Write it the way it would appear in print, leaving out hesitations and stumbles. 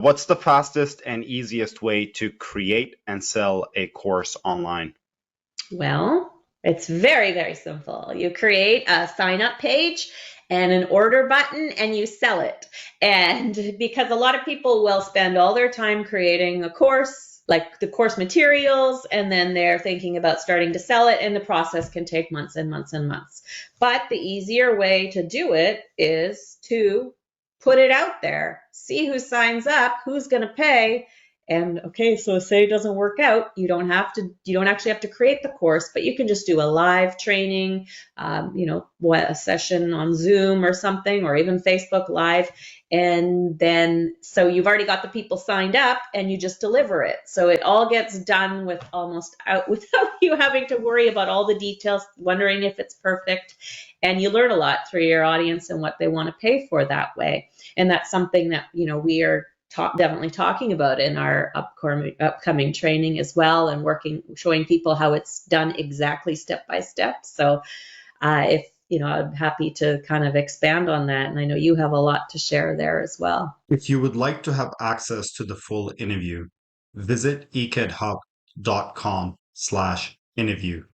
What's the fastest and easiest way to create and sell a course online? Well, it's very, very simple. You create a sign up page and an order button and you sell it. And because a lot of people will spend all their time creating a course, like the course materials, and then they're thinking about starting to sell it, and the process can take months and months and months. But the easier way to do it is to put it out there, see who signs up, who's going to pay, and okay, so say it doesn't work out, you don't actually have to create the course, but you can just do a live training, a session on Zoom or something, or even Facebook Live. And then, so you've already got the people signed up and you just deliver it. So it all gets done with almost out without you having to worry about all the details, wondering if it's perfect. And you learn a lot through your audience and what they want to pay for that way. And that's something that, we are definitely talking about in our upcoming training as well, and showing people how it's done exactly step by step. So if I'm happy to kind of expand on that, and I know you have a lot to share there as well. If you would like to have access to the full interview, visit ekidhub.com/interview.